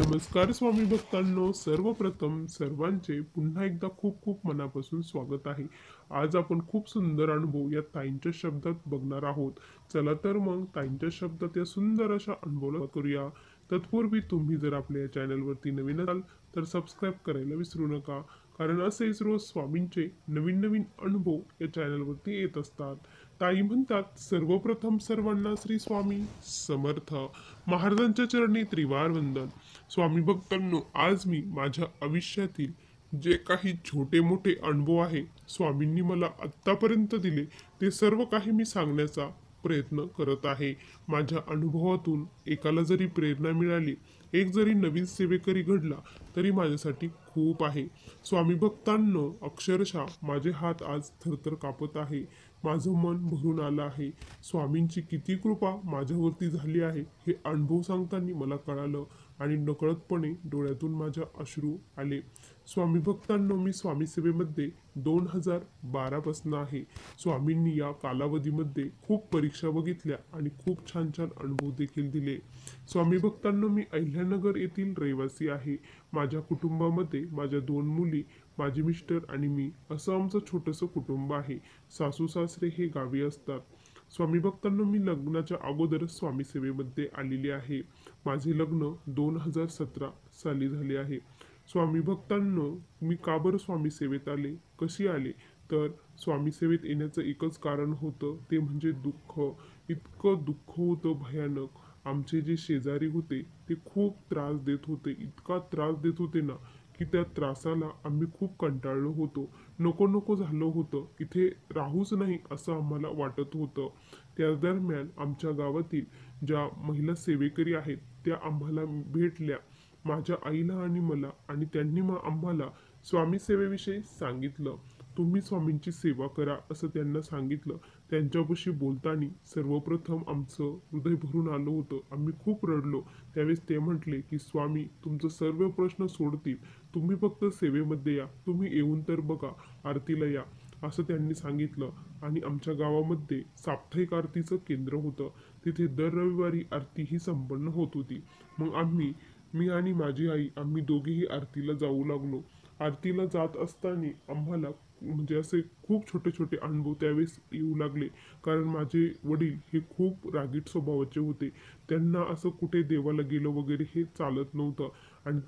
नमस्कार स्वामी भक्तांनो, सर्वप्रथम सर्वांचे पुन्हा एकदा खूप खूप मनापासून स्वागत आहे. आज आपण खूप सुंदर अनुभव या ताईंच्या शब्दात बघणार आहोत. चला तर मग ताईंच्या शब्दात या सुंदर अशा अनुभवाला करूया. तत्पूर्वी तुम्ही जर आपल्या या चॅनलवरती नवीन असाल तर सबस्क्राईब करायला विसरू नका, कारण असेच रोज स्वामींचे नवीन नवीन अनुभव या चॅनलवरती येत असतात. ताई म्हणतात, सर्वप्रथम सर्वांना श्री स्वामी समर्थ महाराजांच्या चरणी त्रिवार वंदन. स्वामी भक्तांनो, आज मी माझ्या आयुष्यातील जे काही छोटे मोठे अनुभव आहे स्वामींनी मला आत्तापर्यंत दिले, ते सर्व काही मी सांगण्याचा प्रयत्न करत आहे. माझ्या अनुभवातून एकाला जरी प्रेरणा मिळाली, एक जरी नवीन सेवेकरी घडला, तरी माझ्यासाठी खूप आहे. स्वामी भक्तांनो, अक्षरशः माझे हात आज थरथर कापत आहे. माझं मन भरून आलं आहे. स्वामींची किती कृपा माझ्यावरती झाली आहे हे अनुभव सांगताना मला कळालं आणि नकळतपणे डोळ्यातून माझ्या अश्रू आले. स्वामी भक्तांनो, मी स्वामी सेवेमध्ये 2012 पासून आहे. स्वामींनी या कालावधीमध्ये खूप परीक्षा बघितल्या आणि खूप छान छान अनुभव देखील दिले. स्वामी भक्तांनो, मी अहिल्यानगर येथील रहिवासी आहे. माझ्या कुटुंबामध्ये माझ्या 2 मुली, माझे मिस्टर आणि मी असं आमचं छोटंसं कुटुंब आहे. सासू सासरे हे गावी असतात. स्वामी भक्तांनो, मी लग्नाच्या अगोदरच स्वामी सेवेमध्ये आलेली आहे. माझे लग्न 2017 साली झाले आहे. स्वामी भक्तांनो, मी का बरं स्वामी सेवेत आले, कशी आले, तर स्वामी सेवेत येण्याचं एकच कारण होतं, ते म्हणजे दुःख. इतकं दुःख होतं भयानक. आमचे जे शेजारी होते ते खूप त्रास देत होते, इतका त्रास देत होते ना, की त्या त्रासाला आम्ही खूप कंटाळलो होतो. नको नको झालं होतं, इथे राहूच नाही असं आम्हाला वाटत होतं. त्या दरम्यान आमच्या गावातील ज्या महिला सेवेकरी आहेत त्या आम्हाला भेटल्या, माझ्या आईला आणि मला, आणि त्यांनी मग आम्हाला स्वामी सेवेविषयी सांगितलं. तुम्ही स्वामींची सेवा करा असं त्यांना सांगितलं. त्यांच्यापाशी बोलताना सर्वप्रथम आमचं हृदय भरून आलं होतं. आम्ही खूप रडलो. त्यावेळेस ते म्हटले की स्वामी तुमचं सर्व प्रश्न सोडतील, तुम्ही फक्त सेवेमध्ये या, तुम्ही येऊन तर बघा, आरतीला या असं त्यांनी सांगितलं. आणि आमच्या गावामध्ये साप्ताहिक आरतीचं केंद्र होतं. तिथे दर रविवारी आरती ही संपन्न होत होती. मग मी आणि माझी आई आम्ही दोघेही आरतीला जाऊ लागलो. आरतीला जात असताना आम्हाला म्हणजे असे खूप छोटे छोटे अनुभव त्यावेळेस येऊ लागले, कारण माझे वडील हे खूप रागीट स्वभावाचे होते. त्यांना असं कुठे देवाला गेलं वगैरे हे चालत नव्हतं, आणि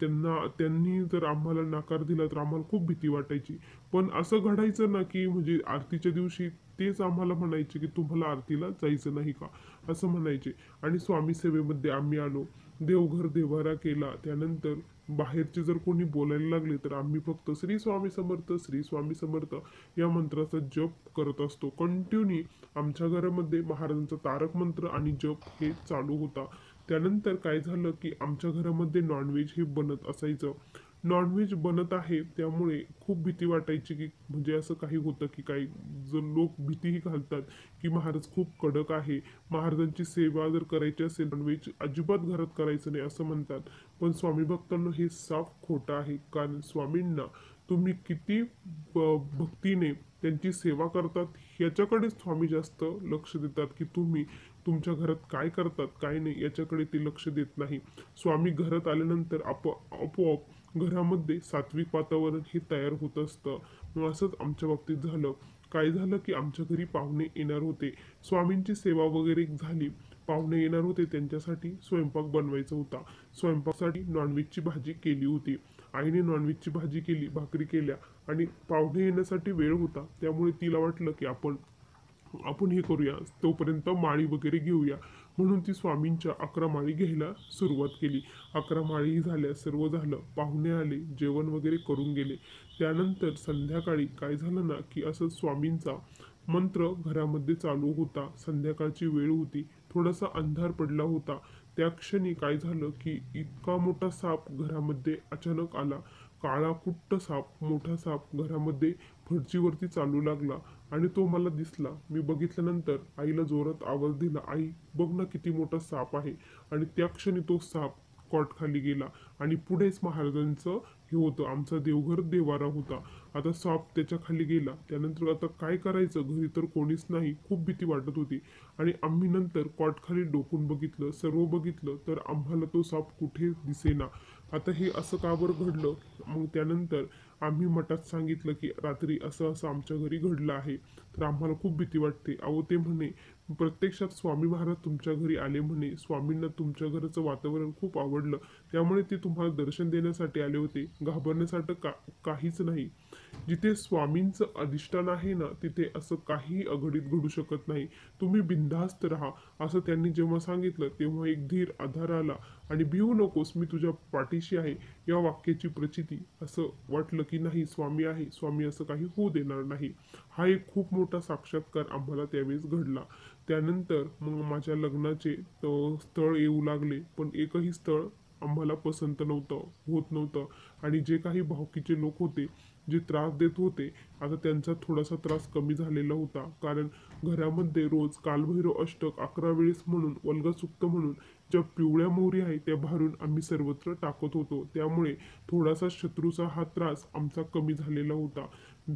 त्यांनी जर आम्हाला नकार दिला तर आम्हाला खूप भीती वाटायची. पण असं घडायचं ना की म्हणजे आरतीच्या दिवशी तेच आम्हाला म्हणायचे की तुम्हाला आरतीला जायचं नाही का, असं म्हणायचे. आणि स्वामी सेवेमध्ये आम्ही आलो, देवघर देव्हारा केला. त्यानंतर बाहेरचे जर कोणी बोलायला लागले तर आम्ही फक्त श्री स्वामी समर्थ, श्री स्वामी समर्थ या मंत्राचा जप करत असतो. कंटिन्यू आमच्या घरामध्ये महाराजांचा तारक मंत्र आणि जप हे चालू होता. त्यानंतर काय झालं की आमच्या घरामध्ये नॉनव्हेज हे बनत असायचं. नॉनव्हेज बनत आहे त्यामुळे खूप भीती वाटायची की म्हणजे असं काही होतं की काही जर लोक भीतीही घालतात की महाराज खूप कडक आहे, महाराजांची सेवा जर करायची असेल नॉनव्हेज अजिबात घरात करायचं नाही असं म्हणतात. पण स्वामी भक्तांनो, हे साफ खोटं आहे. कारण स्वामींना तुम्ही किती भक्तीने त्यांची सेवा करतात ह्याच्याकडे स्वामी जास्त लक्ष देतात, की तुम्ही तुमच्या घरात काय करतात काय नाही याच्याकडे ते लक्ष देत नाही. स्वामी घरात आल्यानंतर आपोआप घरामध्ये सात्विक वातावरण हे तयार होत असतं. मग असंच आमच्या बाबतीत झालं. काय झालं की आमच्या घरी पाहुणे येणार होते. स्वामींची सेवा वगैरे झाली, पाहुणे येणार होते, त्यांच्यासाठी स्वयंपाक बनवायचा होता. स्वयंपाकासाठी नॉनव्हेजची भाजी केली होती. आईने नॉनव्हेजची भाजी केली, भाकरी केल्या, आणि पाहुणे येण्यासाठी वेळ होता त्यामुळे तिला वाटलं की आपण आपण हे करूया, तोपर्यंत माळी वगैरे घेऊया. म्हणून ती स्वामींच्या 11 माळी घ्यायला सुरुवात केली. 11 माळी झाल्या, सर्व झालं, पाहुणे आले, जेवण वगैरे करून गेले. त्यानंतर संध्याकाळी काय झालं ना की असं स्वामींचा मंत्र घरामध्ये चालू होता. संध्याकाळची वेळ होती, थोडासा अंधार पडला होता. त्या क्षणी काय झालं की इतका मोठा साप घरामध्ये अचानक आला. काळा कुट्ट साप, मोठा साप घरामध्ये फरशीवरती चालू लागला आणि तो मला दिसला. मी बघितल्यानंतर आईला जोरात आवाज दिला, आई बघ ना किती मोठा साप आहे. आणि त्या क्षणी तो साप कॉट खाली गेला आणि पुढेच महाराजांचं हे होतं, आमचा देवघर देवारा होता. आता साप त्याच्या खाली गेला. त्यानंतर आता काय करायचं, घरी तर कोणीच नाही, खूप भीती वाटत होती. आणि आम्ही नंतर कॉटखाली डोकून बघितलं, सर्व बघितलं, तर आम्हाला तो साप कुठे दिसेना. आता हे असं का बरं घडलं? मग त्यानंतर आम्ही मठात सांगितलं की रात्री असं असं आमच्या घरी घडलं आहे. तर आम्हाला खूप भीती वाटते. अहो ते म्हणे, प्रत्यक्षात स्वामी महाराज तुमच्या घरी आले म्हणे. स्वामींना तुमच्या घराचं वातावरण खूप आवडलं, त्यामुळे ते तुम्हाला दर्शन देण्यासाठी आले होते. घाबरण्यासाठी काहीच नाही. जिथे स्वामींचं अधिष्ठान आहे ना, तिथे असं काही अघटित घडू शकत नाही. तुम्ही बिनधास्त राहा, असं त्यांनी जेव्हा सांगितलं तेव्हा एक धीर आधार आला. आणि भिवू नकोस, मी तुझ्या पाठीशी आहे, या वाक्याची प्रचिती. असं वाटलं की नाही, स्वामी आहे, स्वामी असं काही होऊ देणार नाही. हा एक खूप मोठा साक्षात्कार आम्हाला त्यावेळेस घडला. त्यानंतर मग माझ्या लग्नाचे स्थळ येऊ लागले, पण एकही स्थळ आम्हाला पसंत नव्हतं, होत नव्हतं. आणि जे काही भावकीचे लोक होते, जे त्रास देत होते, आता त्यांचा थोडासा त्रास कमी झालेला होता. कारण घरामध्ये रोज कालभैरव अष्टक 11 वेळेस म्हणून, वल्गसुक्त म्हणून, ज्या पिवळ्या मोहरी आहे त्या भारून आम्ही सर्वत्र टाकत होतो. त्यामुळे थोडासा शत्रूचा हा त्रास आमचा कमी झालेला होता.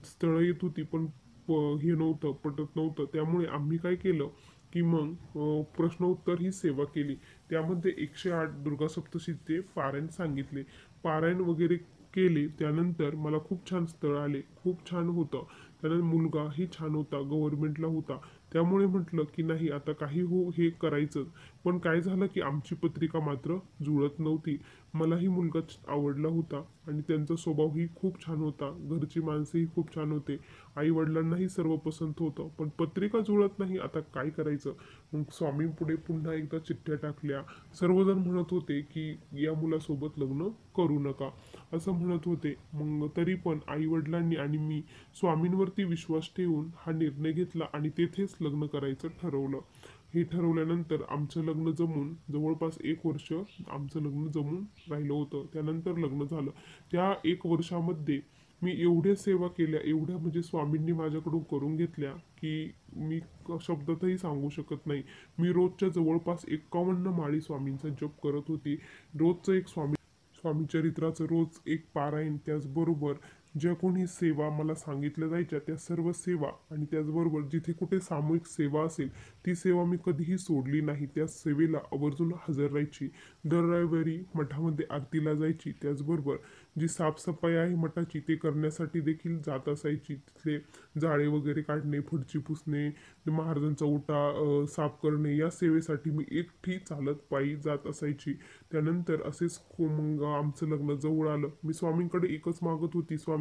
स्थळं येत होती, पण हे नव्हतं, पटत नव्हतं. त्यामुळे आम्ही काय केलं की मग प्रश्नोत्तर ही सेवा केली. त्यामध्ये 108 दुर्गा सप्तशतीचे पारायण सांगितले. पारायण वगैरे केले. त्यानंतर मला खूप छान स्थळ आले, खूप छान होतं. त्यानंतर मुलगाही छान होता, गव्हर्नमेंटला होता. त्यामुळे म्हटलं की नाही, आता काही हो, हे करायचं. पण काय झालं की आमची पत्रिका मात्र जुळत नव्हती. मलाही मुलगा आवडला होता आणि त्यांचा स्वभावही खूप छान होता. घरची माणसेही खूप छान होते. आई वडिलांनाही सर्व पसंत होतं, पण पत्रिका जुळत नाही. आता काय करायचं? मग स्वामींपुढे पुन्हा एकदा चिठ्ठ्या टाकल्या. सर्वजण म्हणत होते की या मुलासोबत लग्न करू नका, असं म्हणत होते. मग तरी पण आई वडिलांनी आणि मी स्वामींवरती विश्वास ठेवून हा निर्णय घेतला आणि तेथेच लग्न करायचं ठरवलं. हे ठरवल्यानंतर आमचं लग्न जमून जवळपास 1 वर्ष आमचं लग्न जमून राहिलं होतं. त्यानंतर लग्न झालं. त्या 1 वर्षामध्ये मी एवढ्या सेवा केल्या, एवढ्या म्हणजे स्वामींनी माझ्याकडून करून घेतल्या की मी शब्दातही सांगू शकत नाही. मी रोजच्या जवळपास 51 माळी स्वामींचा जप करत होती. रोजचं एक स्वामी चरित्राचं रोज एक पारायण, त्याचबरोबर ज्या कोणी सेवा मला सांगितल्या जायच्या त्या सर्व सेवा, आणि त्याचबरोबर जिथे कुठे सामूहिक सेवा असेल ती सेवा मी कधीही सोडली नाही. त्या सेवेला आवर्जून हजर राहायची. दर रविवारी मठामध्ये आरतीला जायची. त्याचबरोबर जी साफसफाई आहे मठाची ते करण्यासाठी देखील जात असायची. तिथले जाळे वगैरे काढणे, फरची पुसणे, महाराजांचा ओटा साफ करणे, या सेवेसाठी मी एकटी चालत पायी जात असायची. त्यानंतर असेच मग आमचं लग्न जवळ आलं. मी स्वामींकडे एकच मागत होती, स्वामी,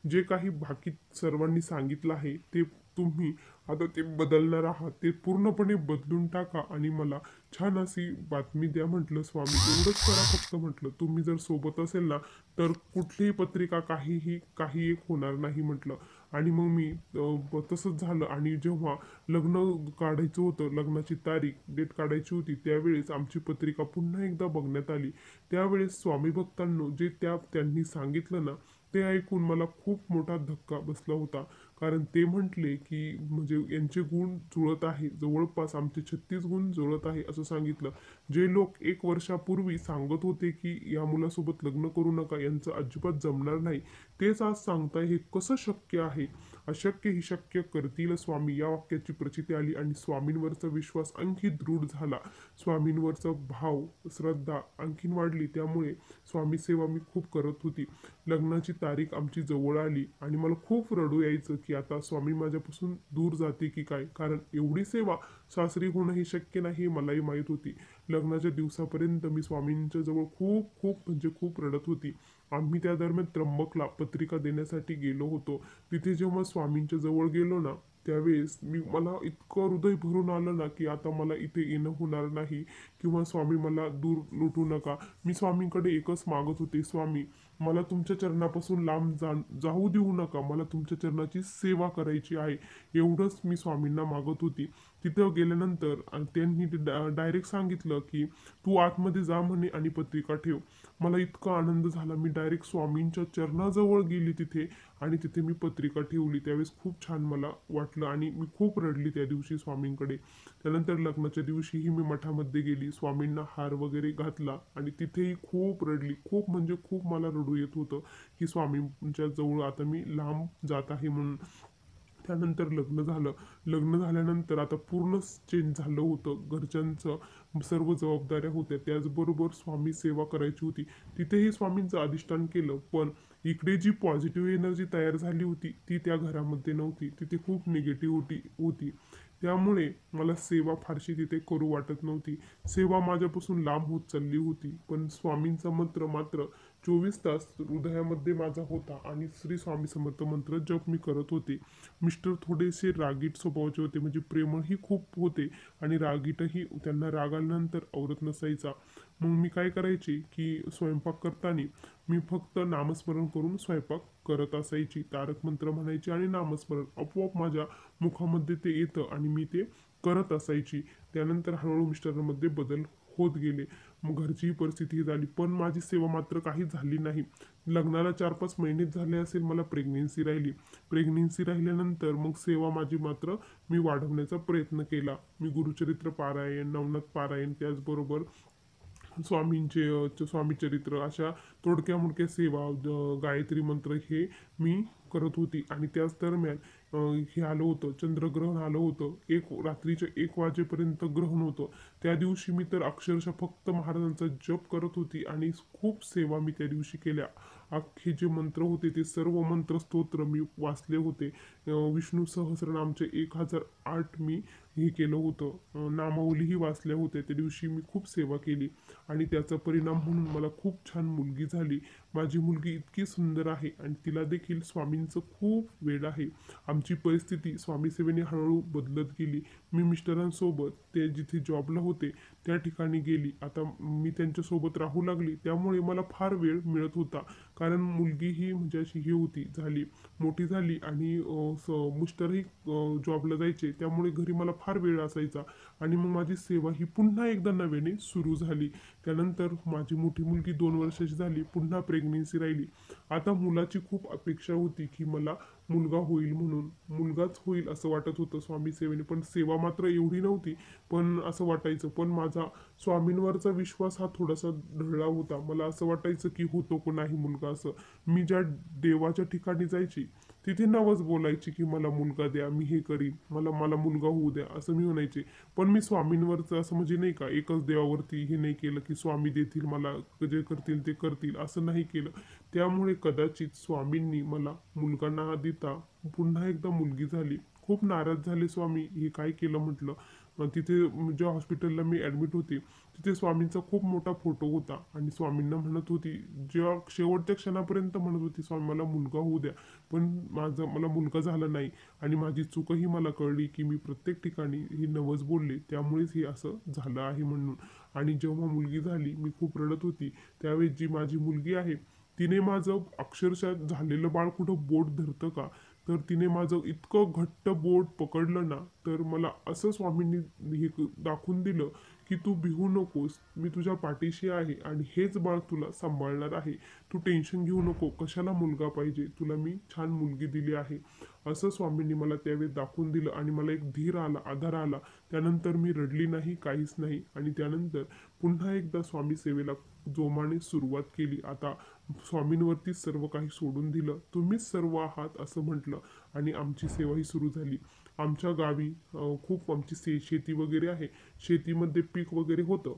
जे काही बाकी सर्वांनी सांगितलं आहे ते तुम्ही आता ते बदलणार आहात, ते पूर्णपणे बदलून टाका आणि मला छान अशी बातमी द्या. म्हटलं स्वामी, एवढंच करा फक्त. म्हटलं तुम्ही जर सोबत असेल ना, तर कुठलीही पत्रिका काही एक होणार नाही म्हटलं. आणि मग मी तसंच झालं. आणि जेव्हा लग्न काढायचं होतं, लग्नाची तारीख डेट काढायची होती, त्यावेळेस आमची पत्रिका पुन्हा एकदा बघण्यात आली. त्यावेळेस स्वामी भक्तांनो जे त्यांनी सांगितलं ना, ते ऐकून मला खूप मोठा धक्का बसला होता. कारण ते म्हटले की म्हणजे यांचे गुण जुळत आहे, जवळपास आमचे 36 गुण जुळत आहे असं सांगितलं. जे लोक 1 वर्षापूर्वी सांगत होते की या मुलासोबत लग्न करू नका, यांचं अजिबात जमणार नाही, तेच आज सांगताय. हे कसं शक्य आहे? अशक्य ही शक्य करतील स्वामी, या वाक्याची प्रचिती आली आणि स्वामींवरचा विश्वास आणखी दृढ झाला. स्वामींवरचा भाव, श्रद्धा आणखीन वाढली. त्यामुळे स्वामी सेवा मी खूप करत होती. लग्नाची तारीख आमची जवळ आली आणि मला खूप रडू यायचं की आता स्वामी माझ्यापासून दूर जाते की काय. कारण एवढी सेवा सासरी होणं हे शक्य नाही हे मलाही माहीत होती. लग्नाच्या दिवसापर्यंत मी स्वामींच्या जवळ खूप खूप म्हणजे खूप रडत होती. आम्ही त्या दरम्यान त्र्यंबकला पत्रिका देण्यासाठी गेलो होतो. तिथे जेव्हा स्वामींच्या जवळ गेलो ना, त्यावेळेस मला इतकं हृदय भरून आलं ना की आता मला इथे येणं होणार नाही, किंवा स्वामी मला दूर लुटू नका. मी स्वामींकडे एकच मागत होते, स्वामी, मला तुमच्या चरणापासून लांब जाऊ देऊ नका, मला तुमच्या चरणाची सेवा करायची आहे. एवढंच मी स्वामींना मागत होती. तिथं गेल्यानंतर त्यांनी डायरेक्ट सांगितलं की तू आतमध्ये जा म्हणे आणि पत्रिका ठेव. मला इतका आनंद झाला, मी डायरेक्ट स्वामींच्या चरणाजवळ गेली तिथे आणि तिथे मी पत्रिका ठेवली. त्यावेळेस खूप छान मला वाटलं आणि मी खूप रडली त्या दिवशी स्वामींकडे. त्यानंतर लग्नाच्या दिवशीही मी मठामध्ये गेली, स्वामींना हार वगैरे घातला आणि तिथेही खूप रडली. खूप म्हणजे खूप मला रडू येत होतं की स्वामींच्या जवळ आता मी लांब जात आहे म्हणून. त्यानंतर लग्न झालं. लग्न झाल्यानंतर आता पूर्णच चेंज झालं होतं. घरच्यांचं सर्व जबाबदाऱ्या होत्या. त्याचबरोबर स्वामी सेवा करायची होती. तिथेही स्वामींचं अधिष्ठान केलं. पण इकडे जी पॉझिटिव्ह एनर्जी तयार झाली होती ती त्या घरामध्ये नव्हती. तिथे खूप निगेटिव्हिटी होती. त्यामुळे मला सेवा फारशी तिथे करू वाटत नव्हती. सेवा माझ्यापासून लांब होत चालली होती. पण स्वामींचा मंत्र मात्र 24 तास हृदयामध्ये माझा होता आणि श्री स्वामी समर्थ मंत्र जप मी करत होते. मिस्टर थोडेसे रागीट स्वभावाचे होते, म्हणजे प्रेमळही खूप होते आणि रागीटही. त्यांना राग आल्यानंतर आवरत नसायचा. मग मी काय करायचे की स्वयंपाक करताना मी फक्त नामस्मरण करून स्वयंपाक करत असायची. तारक मंत्र म्हणायचे आणि नामस्मरण आपोआप माझ्या मुखामध्ये ते येतं आणि मी ते करत असायची. त्यानंतर हळूहळू मिस्टरांमध्ये बदल होत गेले. मग घरचीही परिस्थिती झाली, पण माझी सेवा मात्र काही झाली नाही. लग्नाला 4-5 महिनेच झाले असेल, मला प्रेग्नेन्सी राहिली. प्रेग्नेन्सी राहिल्यानंतर मग सेवा माझी मात्र मी वाढवण्याचा प्रयत्न केला. मी गुरुचरित्र पारायण, नवनाथ पारायण, त्याचबरोबर स्वामीचरित्र अशा तोडक्या मोडक्या सेवा, गायत्री मंत्र हे मी करत होती. आणि त्याच दरम्यान हे आलं होतं, चंद्रग्रहण आलं होतं. रात्रीच्या 1 वाजेपर्यंत ग्रहण होतं. त्या दिवशी मी तर अक्षरशः फक्त महाराजांचा जप करत होती आणि खूप सेवा मी त्या दिवशी केल्या. अख्खे जे मंत्र होते ते सर्व मंत्र स्तोत्र मी वाचले होते. विष्णू सहस्रनामचे 1008 मी हे केलं होतं. नामावलीही वाचल्या होत्या. त्या दिवशी मी खूप सेवा केली आणि त्याचा परिणाम म्हणून मला खूप छान मुलगी झाली. माझी मुलगी इतकी सुंदर आहे आणि तिला देखील स्वामींचं खूप वेड आहे. आमची परिस्थिती स्वामी सेवेने हळूहळू बदलत गेली. मी मिस्टरांसोबत ते जिथे जॉबला होते त्या ठिकाणी गेली. आता मी त्यांच्यासोबत राहू लागली, त्यामुळे मला फार वेळ मिळत होता. कारण मुलगी ही म्हणजे अशी ही होती, झाली मोठी झाली आणि मिस्टरही जॉबला जायचे, त्यामुळे घरी मला फार वेळ असायचा आणि मग माझी सेवा ही पुन्हा एकदा नव्याने सुरू झाली. त्यानंतर माझी मोठी मुलगी 2 वर्षाची झाली, पुन्हा प्रेग्नेन्सी राहिली. आता मुलाची खूप अपेक्षा होती की मला मुलगा होईल म्हणून. मुलगाच होईल असं वाटत होतं स्वामी सेवेने, पण सेवा मात्र एवढी नव्हती. पण असं वाटायचं, पण माझा स्वामींवरचा विश्वास हा थोडासा ढळला होता. मला असं वाटायचं की होतो को नाही मुलगा असं. मी ज्या देवाच्या ठिकाणी जायची तिथे नवस बोलायची की मला मुलगा द्या, मी हे करीन, मला मला मुलगा होऊ द्या असं मी म्हणायचे. पण मी स्वामींवरचं असं म्हणजे नाही का एकच देवावरती हे नाही केलं की स्वामी देतील मला, जे करतील ते करतील असं नाही केलं. त्यामुळे कदाचित स्वामींनी मला मुलगा न देता पुन्हा एकदा मुलगी झाली. खूप नाराज झाले स्वामी, हे काय केलं म्हटलं. तिथे ज्या हॉस्पिटलला मी ॲडमिट होते तिथे स्वामींचा खूप मोठा फोटो होता आणि स्वामींना म्हणत होती, जेव्हा शेवटच्या क्षणापर्यंत म्हणत होती स्वामी मला मुलगा होऊ द्या. पण मला मुलगा झाला नाही आणि माझी चूकही मला कळली की मी प्रत्येक ठिकाणी हे नवस बोलले, त्यामुळेच हे असं झालं आहे म्हणून. आणि जेव्हा मुलगी झाली मी खूप रडत होती. त्यावेळेस जी माझी मुलगी आहे तिने माझं अक्षरशः झालेलं बाळ कुठं बोट धरतं का, तर तिने माझं इतकं घट्ट बोट पकडलं ना, तर मला असं स्वामींनी हे दाखवून दिलं की तू भिवू नकोस, मी तुझ्या पाठीशी आहे आणि हेच बाळ तुला सांभाळणार आहे. तू टेन्शन घेऊ नको, कशाला मुलगा पाहिजे, तुला मी छान मुलगी दिली आहे. असं स्वामींनी मला त्यावेळेस दाखवून दिलं आणि मला एक धीर आला, आधार आला. त्यानंतर मी रडली नाही, काहीच नाही. आणि त्यानंतर पुन्हा एकदा स्वामी सेवेला जोमाने सुरुवात केली. आता स्वामींवरती सर्व काही सोडून दिलं. तुम्हीच सर्व आहात असं म्हटलं आणि आमची सेवा ही सुरू झाली. आमच्या गावी खूप आमची शेती वगैरे आहे. शेतीमध्ये पीक वगैरे होतं.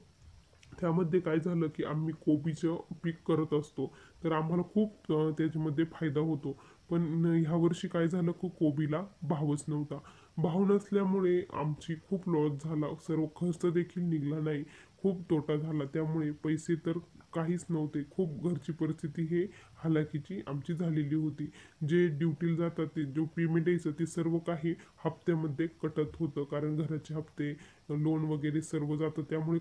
त्यामध्ये काय झालं की आम्ही कोबीचं पीक करत असतो, तर आम्हाला खूप त्याच्यामध्ये फायदा होतो. पण ह्या वर्षी काय झालं की कोबीला भावच नव्हता. भाव नसल्यामुळे आमची खूप लॉस झाला. सर्व खर्च देखील निघाला नाही. खूप तोटा झाला. त्यामुळे पैसे तर काहीच नव्हते. खूप घरची परिस्थिती हे हालाकीची आमची झालेली होती. जे ड्युटीला जातात ते जो पेमेंट यायचं ते सर्व काही हप्त्यामध्ये कटत होतं, कारण घराचे हप्ते, लोन वगैरे सर्व जातं, त्यामुळे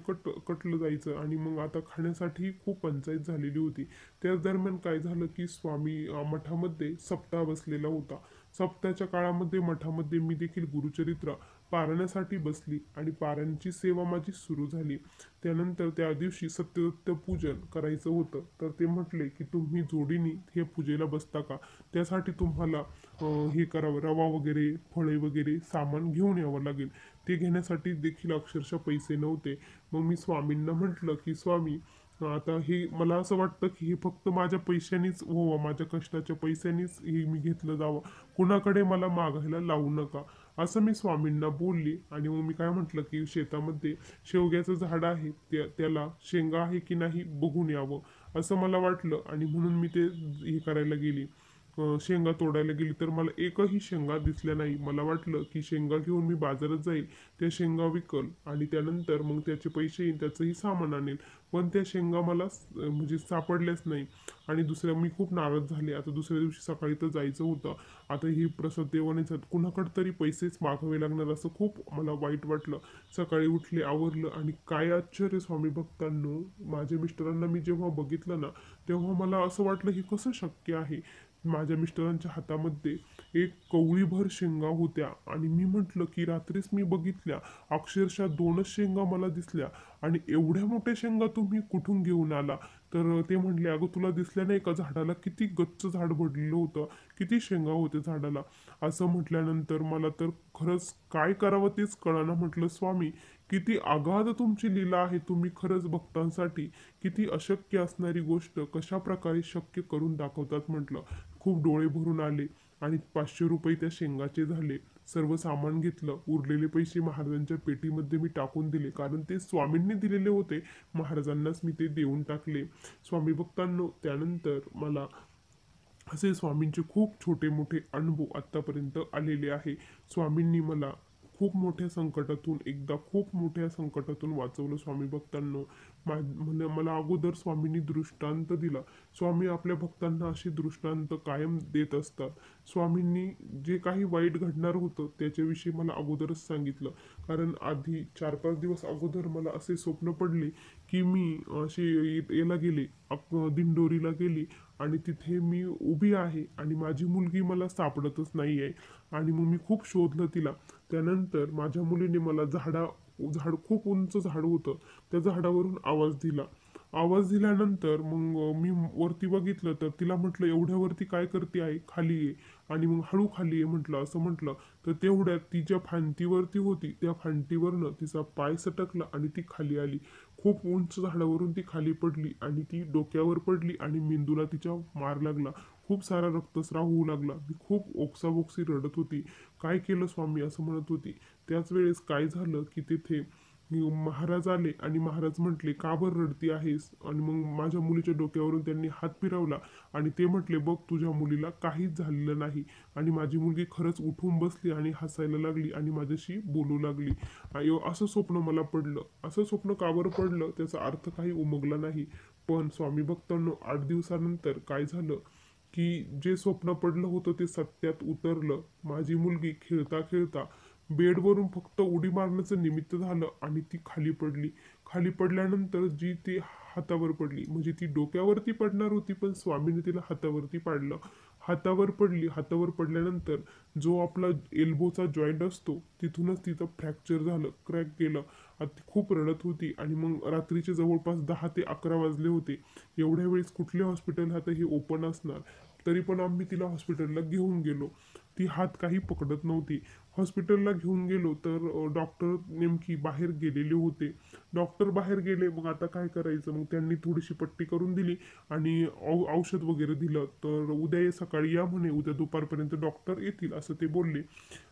कटलं जायचं. आणि मग आता खाण्यासाठी खूप पंचायत झालेली होती. त्याच दरम्यान काय झालं की स्वामी मठामध्ये सप्ताह बसलेला होता. सप्ताहाच्या काळामध्ये मठामध्ये मी देखील गुरुचरित्र पारण्यासाठी बसली आणि पाऱ्यांची सेवा माझी सुरू झाली. त्यानंतर त्या दिवशी सत्यदत्त पूजन करायचं होतं, तर ते म्हटले की तुम्ही जोडीने हे पूजेला बसता का? त्यासाठी तुम्हाला हे करावं, रवा वगैरे, फळे वगैरे सामान घेऊन यावं लागेल. ते घेण्यासाठी देखील अक्षरशः पैसे नव्हते. मग मी स्वामींना म्हटलं की स्वामी, आता हे मला असं वाटतं की हे फक्त माझ्या पैशानीच व्हावं, माझ्या कष्टाच्या पैशानीच हे मी घेतलं जावं, कुणाकडे मला मागायला लावू नका, असं मी स्वामींना बोलली. आणि मग मी काय म्हटलं की शेतामध्ये शेवग्याचं झाड आहे, त्याला शेंगा आहे की नाही बघून यावं, असं मला वाटलं. आणि म्हणून मी ते हे करायला गेली, शेंगा तोडायला गेली, तर मला एकही शेंगा दिसल्या नाही. मला वाटलं की शेंगा घेऊन मी बाजारात जाईल, त्या शेंगा विकल आणि त्यानंतर मग त्याचे पैसे येईल, त्याचंही सामान आणेल. पण त्या शेंगा मला म्हणजे सापडल्याच नाही. आणि मी खूप नाराज झाले. आता दुसऱ्या दिवशी सकाळी तर जायचं होतं. आता ही प्रसाद देवाने कुणाकडे तरी पैसेच मागावे लागणार, असं खूप मला वाईट वाटलं. सकाळी उठले, आवरलं आणि काय आश्चर्य स्वामी भक्तांनो, माझ्या मिस्टरांना मी जेव्हा बघितलं ना, तेव्हा मला असं वाटलं हे कसं शक्य आहे. माझ्या मिस्टरांच्या हातामध्ये एक कवळीभर शेंगा होत्या आणि मी म्हटलं की रात्रीच मी बघितल्या, अक्षरशः 2च शेंगा मला दिसल्या. आणि एवढ्या मोठ्या शेंगा तुम्ही कुठून घेऊन आला? तर ते म्हणले, अगं तुला दिसल्या नाही का झाडाला किती गच्च झाड भरलेलं होतं, किती शेंगा होते झाडाला. असं म्हटल्यानंतर मला तर खरंच काय करावं तेच कळाना. म्हटलं स्वामी, किती अगाध तुमची लीला आहे, तुम्ही खरंच भक्तांसाठी किती अशक्य असणारी गोष्ट कशा प्रकारे शक्य करून दाखवतात म्हटलं. खूप डोळे भरून आले आणि 500 रुपये त्या शेंगाचे झाले. सर्व सामान घेतलं, उरलेले पैसे महाराजांच्या पेटीमध्ये मी टाकून दिले, कारण ते स्वामींनी दिलेले होते. महाराजांनाच मी ते देऊन टाकले. स्वामी भक्तांनो, त्यानंतर मला असे स्वामींचे खूप छोटे मोठे अनुभव आत्तापर्यंत आलेले आहे. स्वामींनी मला खूप मोठ्या संकटातून, एकदा खूप मोठ्या संकटातून वाचवलं स्वामी भक्तांनो. मला अगोदर स्वामींनी दृष्टांत दिला. स्वामी आपल्या भक्तांना असे दृष्टांत कायम देत असतात. स्वामींनी जे काही वाईट घडणार होतं त्याच्याविषयी मला अगोदरच सांगितलं. कारण आधी 4-5 दिवस अगोदर मला असे स्वप्न पडले की मी अशी याला गेले, दिंडोरीला गेली आणि तिथे मी उभी आहे आणि माझी मुलगी मला सापडतच नाही आहे. आणि मग मी खूप शोधलं तिला. त्यानंतर माझ्या मुलीने मला झाड खूप उंच झाड होतं, त्या झाडावरून आवाज दिला. आवाज दिल्यानंतर मग मी वरती बघितलं, तर तिला म्हटलं, एवढ्या वरती काय करते आहे, खाली ये. आणि मग हळू खाली ये म्हटलं, असं म्हटलं. तर तेवढ्यात ती ज्या फांदीवरती होती त्या फांदीवरनं तिचा पाय सटकला आणि ती खाली आली. खूप उंच झाडावरून ती खाली पडली आणि ती डोक्यावर पडली आणि मेंदूला तिच्या मार लागला. खूप सारा रक्तस्राव होऊ लागला. मी खूप ओक्साबोक्सी रडत होती. काय केलं स्वामी, असं म्हणत होती. त्याच वेळेस काय झालं की तिथे महाराज आले आणि महाराज म्हटले, का बरं रडती आहेस? आणि मग माझ्या मुलीच्या डोक्यावरून त्यांनी हात फिरवला आणि ते म्हटले, बघ तुझ्या मुलीला काहीच झालेलं नाही. आणि माझी मुलगी खरंच उठून बसली आणि हसायला लागली आणि माझ्याशी बोलू लागली. असं स्वप्न मला पडलं. असं स्वप्न का बरं पडलं त्याचा अर्थ काही उमगला नाही. पण स्वामी भक्तांनो, 8 दिवसानंतर काय झालं की जे स्वप्न पडलं होतं ते सत्यात उतरलं. माझी मुलगी खेळता खेळता बेडवरून फक्त उडी मारण्याचं निमित्त झालं आणि ती खाली पडली. खाली पडल्यानंतर जी ती हातावर पडली, म्हणजे ती डोक्यावरती पडणार होती पण स्वामीने तिला हातावरती पाडलं. हातावर पडली. हातावर पडल्यानंतर जो आपला एल्बोचा जॉईंट असतो तिथूनच तिचं फ्रॅक्चर झालं, क्रॅक गेलं. आता ती खूप रडत होती. आणि मग रात्रीचे जवळपास 10 ते 11 वाजले होते. एवढ्या वेळेस कुठले हॉस्पिटल आता हे ओपन असणार. तरी पण आम्ही तिला हॉस्पिटलला घेऊन गेलो. ती हात काही पकडत नव्हती. हॉस्पिटलला घेऊन गेलो तर डॉक्टर नेमकी बाहेर गेलेले होते. डॉक्टर बाहेर गेले, मग आता काय करायचं. मग त्यांनी थोडीशी पट्टी करून दिली आणि औषध वगैरे दिलं. तर उद्या सकाळी या म्हणे, उद्या दुपारपर्यंत डॉक्टर येतील असं ते बोलले.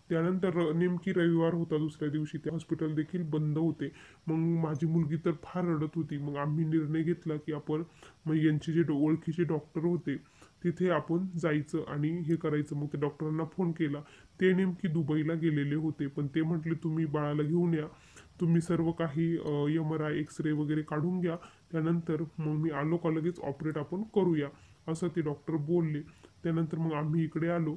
त्यानंतर नेमकी रविवार होता, दुसऱ्या दिवशी ते हॉस्पिटल देखील बंद होते. मग माझी मुलगी तर फार रडत होती. मग आम्ही निर्णय घेतला की आपण, मग यांचे जे ओळखीचे डॉक्टर होते तिथे आपण जायचं आणि हे करायचं. मग ते डॉक्टरांना फोन केला. ते नेमकी दुबईला गेलेले होते, पण ते म्हटले तुम्ही बाळाला घेऊन या, तुम्ही सर्व काही MRI एक्सरे वगैरे काढून घ्या, त्यानंतर मग मी आलो का लगेच ऑपरेट आपण करूया, असं ते डॉक्टर बोलले. त्यानंतर मग आम्ही इकडे आलो.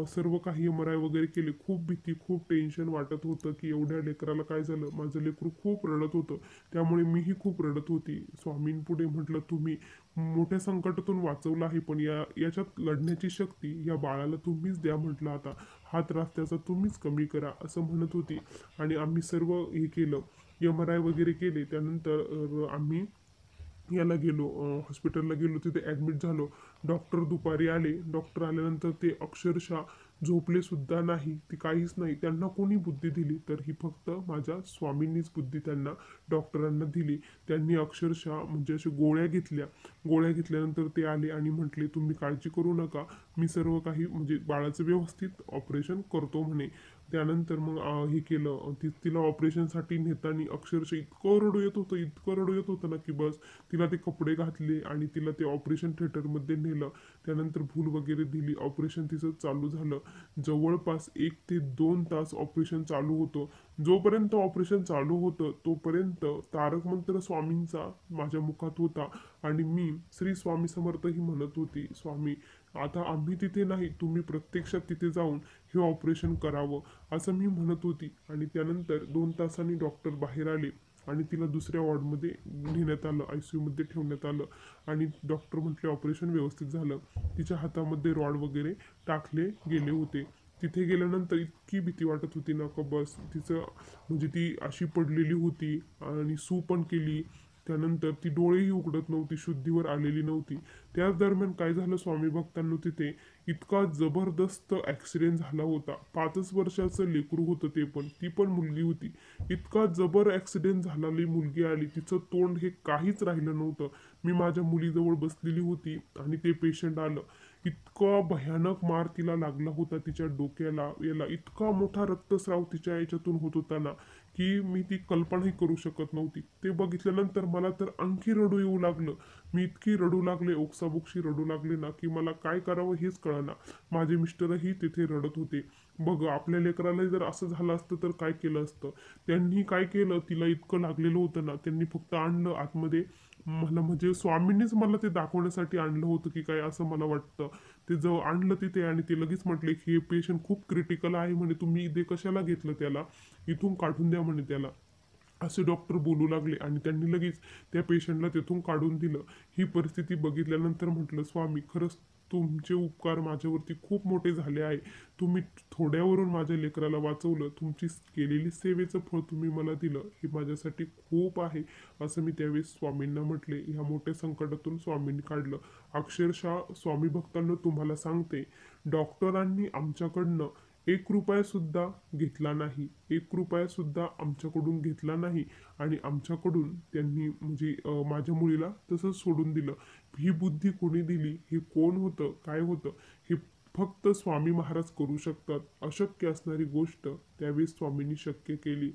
सर्व काही MRI वगैरे केले. खूप भीती, खूप टेन्शन वाटत होतं, की एवढ्या लेकराला काय झालं? माझं लेकरू खूप रडत होतं. त्यामुळे मीही खूप रडत होती. स्वामींपुढे म्हटलं, तुम्ही मोठ्या संकटातून वाचवलं आहे, पण याच्यात लढण्याची शक्ती या बाळाला तुम्हीच द्या म्हटलं आता. हा त्रास त्याचा तुम्हीच कमी करा, असं म्हणत होती. आणि आम्ही सर्व हे केलं. MRI वगैरे केले. त्यानंतर आम्ही याला गेलो, हॉस्पिटलला गेलो, तिथे ॲडमिट झालो. डॉक्टर दुपारी आले. डॉक्टर आल्यानंतर ते अक्षरशः झोपले सुद्धा नाही. ती काहीच नाही. त्यांना कोणी बुद्धी दिली तर ही फक्त माझ्या स्वामींनीच बुद्धी त्यांना, डॉक्टरांना दिली. त्यांनी अक्षरशः म्हणजे अशा गोळ्या घेतल्या. गोळ्या घेतल्यानंतर ते आले आणि म्हटले, तुम्ही काळजी करू नका, मी सर्व काही म्हणजे बाळाचं व्यवस्थित ऑपरेशन करतो म्हणे. त्यानंतर मग हे केलं, तिला ऑपरेशनसाठी नेताना अक्षरशः इतकं रडू येत होतं, इतकं रडू येत होतं ना, की बस. तिला ते कपडे घातले आणि तिला ते ऑपरेशन थिएटरमध्ये नेलं. त्यानंतर भूल वगैरे दिली. ऑपरेशन तिचं चालू झालं. जवळपास 1 ते 2 तास ऑपरेशन चालू होतं. जोपर्यंत ऑपरेशन चालू होतं तोपर्यंत तारक मंत्र स्वामींचा माझ्या मुखात होता आणि मी श्री स्वामी समर्थ ही म्हणत होती. स्वामी, आता आम्ही तिथे नाही, तुम्ही प्रत्यक्षात तिथे जाऊन हे ऑपरेशन करावं, असं मी म्हणत होती. आणि त्यानंतर 2 तासांनी डॉक्टर बाहेर आले आणि तिला दुसऱ्या वॉर्डमध्ये नेण्यात आलं, ICU मध्ये ठेवण्यात आलं. आणि डॉक्टर म्हटले ऑपरेशन व्यवस्थित झालं. तिच्या हातामध्ये रॉड वगैरे टाकले गेले होते. तिथे गेल्यानंतर इतकी भीती वाटत होती ना, का बस. तिचं म्हणजे ती अशी पडलेली होती आणि सू पण केली. त्यानंतर ती डोळेही उघडत नव्हती, शुद्धीवर आलेली नव्हती. त्याच दरम्यान काय झालं, स्वामी भक्तांनो, तिथे इतका जबरदस्त ॲक्सिडेंट झाला होता. 5च वर्षाचं लेकरू होतं ते पण, ती पण मुलगी होती. इतका जबर ॲक्सिडेंट झालेली मुलगी आली, तिचं तोंड हे काहीच राहिलं नव्हतं. मी माझ्या मुलीजवळ बसलेली होती आणि ते पेशंट आलं. इतका भयानक मार तिला लागला होता, तिच्या डोक्याला याला इतका मोठा रक्तस्राव तिच्या याच्यातून होत होता ना, की मी ती कल्पनाही करू शकत नव्हती. ते बघितल्यानंतर मला तर आणखी रडू येऊ लागलं. मी इतकी रडू लागले, ओक्साबोक्शी रडू लागले ना, की मला काय करावं हेच कळेना. माझे मिस्टरही तिथे रडत होते. बघ, आपल्या लेकराला जर असं झालं असतं तर काय केलं असतं. त्यांनी काय केलं, तिला इतकं लागलेलं होतं ना, त्यांनी फक्त आणलं आतमध्ये. मला म्हणजे स्वामींनीच मला ते दाखवण्यासाठी आणलं होतं की काय, असं मला वाटतं. ते जवळ आणलं तिथे आणि ते लगेच म्हटले की हे पेशंट खूप क्रिटिकल आहे म्हणे, तुम्ही इथे कशाला घेतलं त्याला, इथून काढून द्या म्हणे त्याला, असे डॉक्टर बोलू लागले. आणि त्यांनी लगेच त्या पेशंटला तिथून काढून दिलं. ही परिस्थिती बघितल्यानंतर म्हटलं, स्वामी, खरंच तुमचे उपकार माझ्यावरती खूप मोठे झाले आहे. तुम्ही थोड्यावरून माझ्या लेकराला वाचवलं. तुमची केलेली सेवेचं फळ तुम्ही मला दिलं, हे माझ्यासाठी खूप आहे, असं मी त्यावेळेस स्वामींना म्हटले. ह्या मोठ्या संकटातून स्वामींनी काढलं. अक्षरशः स्वामी भक्तांना तुम्हाला सांगते, डॉक्टरांनी आमच्याकडनं 1 रुपया सुद्धा घेतला नाही. 1 रुपया सुद्धा आमच्याकडून घेतला नाही. आणि आमच्याकडून त्यांनी म्हणजे माझ्या मुलीला तसंच सोडून दिलं. ही बुद्धी कोणी दिली, हे कोण होतं, काय होतं, हे फक्त स्वामी महाराज करू शकतात. अशक्य असणारी गोष्ट त्यावेळेस स्वामींनी शक्य केली.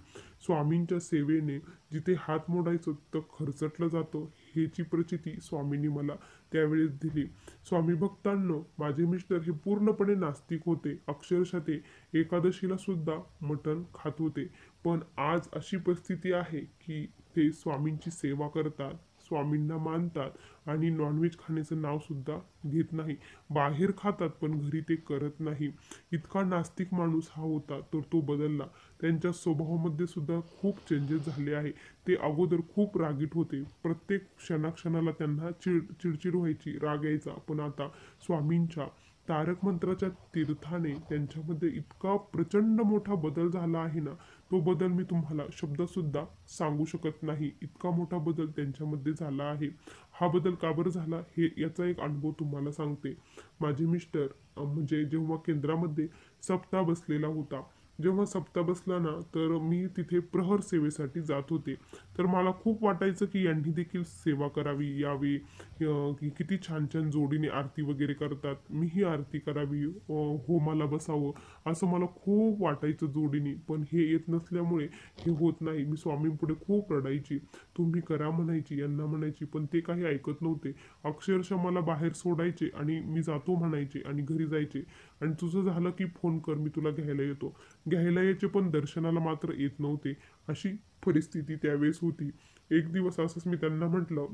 स्वामींच्या सेवेने जिथे हात मोडायचं तर खरचटलं जातं, ह्याची प्रचिती स्वामींनी मला त्यावेळेस दिली. स्वामी भक्तांनो, माझे मिस्टर हे पूर्णपणे नास्तिक होते. अक्षरशः ते एकादशीला सुद्धा मटण खात होते. पण आज अशी परिस्थिती आहे की ते स्वामींची सेवा करतात, स्वामींना मानतात आणि नॉनव्हेज खाण्याचं नाव सुद्धा घेत नाही. बाहेर खातात पण घरी ते करत नाही. इतका नास्तिक माणूस हा होता, तर तो बदलला. त्यांच्या स्वभावामध्ये सुद्धा खूप चेंजेस झाले आहे. ते अगोदर खूप रागीट होते. प्रत्येक क्षणाक्षणाला त्यांना चिडचिड व्हायची, राग यायचा. पण आता स्वामींच्या तारक मंत्राच्या तीर्थाने त्यांच्यामध्ये इतका प्रचंड मोठा बदल झाला आहे ना, तो बदल मी तुम्हाला शब्दसुद्धा सांगू शकत नाही. इतका मोठा बदल त्यांच्यामध्ये झाला आहे. हा बदल का बरं झाला, हे याचा एक अनुभव तुम्हाला सांगते. माझे मिस्टर म्हणजे जेव्हा केंद्रामध्ये सप्ताह बसलेला होता, जेव्हा सप्ताह बसला ना, तर मी तिथे प्रहर सेवेसाठी जात होते. तर मला खूप वाटायचं की यांनी देखील सेवा करावी, यावी, की किती छान छान जोडीने आरती वगैरे करतात, मीही आरती करावी, होमाला बसावं, असं मला खूप वाटायचं जोडीने. पण हे येत नसल्यामुळे हे होत नाही. मी स्वामींपुढे खूप रडायची. तुम्ही करा म्हणायची, यांना म्हणायची, पण ते काही ऐकत नव्हते. अक्षरशः मला बाहेर सोडायचे आणि मी जातो म्हणायचे आणि घरी जायचे. आणि तुझं झालं की फोन कर, मी तुला घ्यायला येतो. घ्यायला यायचे पण दर्शनाला मात्र येत नव्हते. अशी परिस्थिती त्यावेळेस होती. एक दिवस असंच मी त्यांना म्हटलं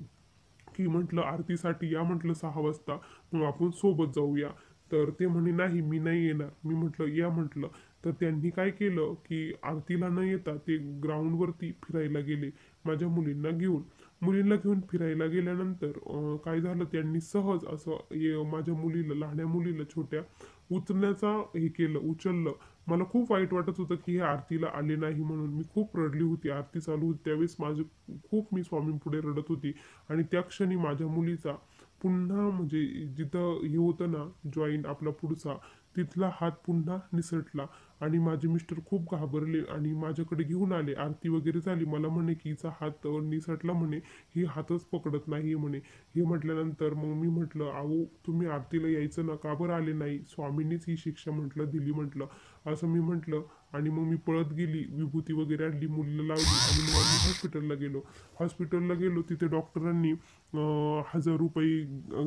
की, म्हटलं आरतीसाठी या म्हटलं 6 वाजता, मग आपण सोबत जाऊया. तर ते म्हणे नाही मी नाही येणार. मी म्हटलं या म्हटलं. तर त्यांनी काय केलं की आरतीला न येता ते ग्राउंडवरती फिरायला गेले माझ्या मुलींना घेऊन. मुलींना घेऊन फिरायला गेल्यानंतर काय झालं त्यांनी सहज असं माझ्या मुलीला लहान्या मुलीला छोट्या उचलण्याचा हे केलं उचललं. मला खूप वाईट वाटत होतं की हे आरतीला आले नाही म्हणून. मी खूप रडली होती. आरती चालू होती त्यावेळेस माझं खूप मी स्वामींपुढे रडत होती. आणि त्या क्षणी माझ्या मुलीचा पुन्हा म्हणजे जिथं हे होतं ना जॉईंट आपला पुढचा तिथला हात पुन्हा निसटला. आणि माझे मिस्टर खूप घाबरले आणि माझ्याकडे घेऊन आले. आरती वगैरे झाली. मला म्हणे की हिचा हात निसटला म्हणे, ही हातच पकडत नाही म्हणे. हे म्हटल्यानंतर मग मी म्हटलं अहो तुम्ही आरतीला यायचं ना, का बरं आले नाही? स्वामींनीच ही शिक्षा म्हटलं दिली म्हटलं. असं मी म्हटलं. आणि मग मी पळत गेली, विभूती वगैरे आणली, मुलीला लावली आणि मग आम्ही हॉस्पिटलला गेलो. हॉस्पिटलला गेलो तिथे डॉक्टरांनी 1000 रुपये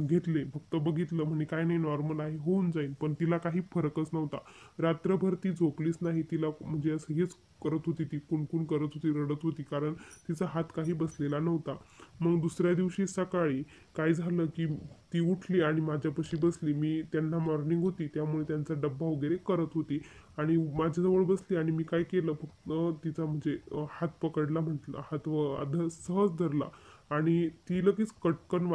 घेतले. फक्त बघितलं म्हणे काय नाही नॉर्मल आहे होऊन जाईल. पण तिला काही फरकच नव्हता. रात्रभर ती झोपलीच नाही. तिला म्हणजे असं हेच करत होती, ती कुणकुण करत होती, रडत होती, कारण तिचा हात काही बसलेला नव्हता. मग दुसऱ्या दिवशी सकाळी काय झालं की ती उठली आणि माझ्यापाशी बसली. मी त्यांना मॉर्निंग होती त्यामुळे त्यांचा डब्बा वगैरे करत होती. आणि माझ्याजवळ बसली आणि मी काय केलं फक्त तिचा म्हणजे हात पकडला म्हटलं हात सहज धरला. आणि ती लगेच कटकन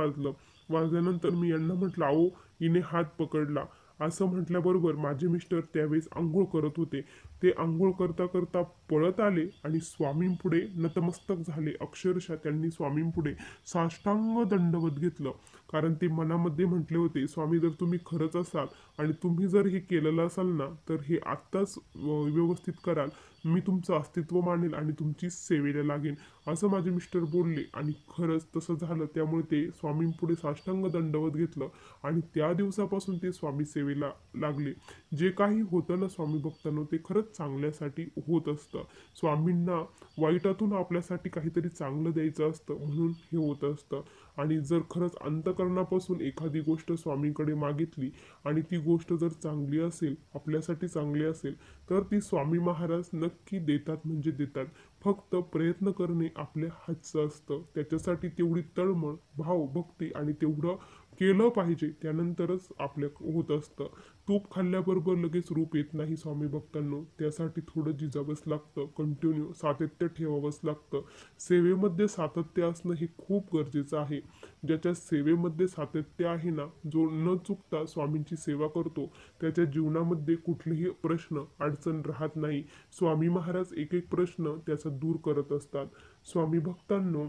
वाजल्यानंतर मी यांना म्हटलं अहो हिने हात पकडला. असं म्हटल्याबरोबर माझे मिस्टर त्यावेळेस आंघोळ करत होते. ते आंघोळ करता करता पळत आले आणि स्वामींपुढे नतमस्तक झाले. अक्षरशः त्यांनी स्वामींपुढे साष्टांग दंडवत घेतलं. कारण ते मनामध्ये म्हटले होते स्वामी जर तुम्ही खरंच असाल आणि तुम्ही जर हे केलेलं असाल ना तर हे आत्ताच व्यवस्थित कराल. मी तुमचं अस्तित्व मानेल आणि तुमची सेवेला लागेन. असं माझे मिस्टर बोलले आणि खरंच तसं झालं. त्यामुळे ते स्वामींपुढे साष्टांग दंडवत घेतलं आणि त्या दिवसापासून ते स्वामी सेवेला लागले. जे काही होतं ना स्वामी भक्तांनो ते खरंच चांगल्यासाठी होत असतं. स्वामींना वाईटातून आपल्यासाठी काहीतरी चांगलं द्यायचं असतं म्हणून हे होत असतं. आणि जर खरंच अंतःकरणापासून एखादी गोष्ट स्वामींकडे मागितली आणि ती गोष्ट जर चांगली असेल आपल्यासाठी चांगली असेल तर ती स्वामी महाराज नक्की देतात म्हणजे देतात. फक्त प्रयत्न करणे आपल्या हातचं असतं. त्याच्यासाठी तेवढी तळमळ भाव भक्ती आणि तेवढं केलं पाहिजे त्यानंतरच आपल्या होत असतं. तूप खाल्ल्याबरोबर लगेच रूप येत नाही स्वामी भक्तांनो. त्यासाठी थोडं झिजावंच लागतं. कंटिन्यू सातत्य ठेवावंच लागतं. सेवेमध्ये सातत्य असणं हे खूप गरजेचं आहे. ज्याच्या सेवेमध्ये सातत्य आहे ना जो न चुकता स्वामींची सेवा करतो त्याच्या जीवनामध्ये कुठलेही प्रश्न अडचण राहत नाही. स्वामी महाराज एक एक प्रश्न त्याचा दूर करत असतात. स्वामी भक्तांनो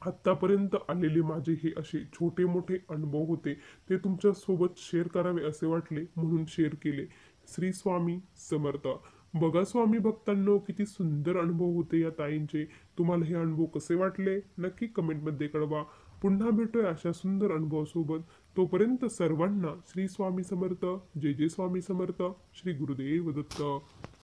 आत्तापर्यंत आलेले माझे हे असे छोटे मोठे अनुभव होते. ते तुमच्यासोबत शेअर करावे असे वाटले म्हणून शेअर केले. श्री स्वामी समर्थ. बघा स्वामी भक्तांनो किती सुंदर अनुभव होते या ताईंचे. तुम्हाला हे अनुभव कसे वाटले नक्की कमेंटमध्ये कळवा. पुन्हा भेटूया अशा सुंदर अनुभवासोबत. तोपर्यंत सर्वांना श्री स्वामी समर्थ. जय जय स्वामी समर्थ. श्री गुरुदेव दत्त.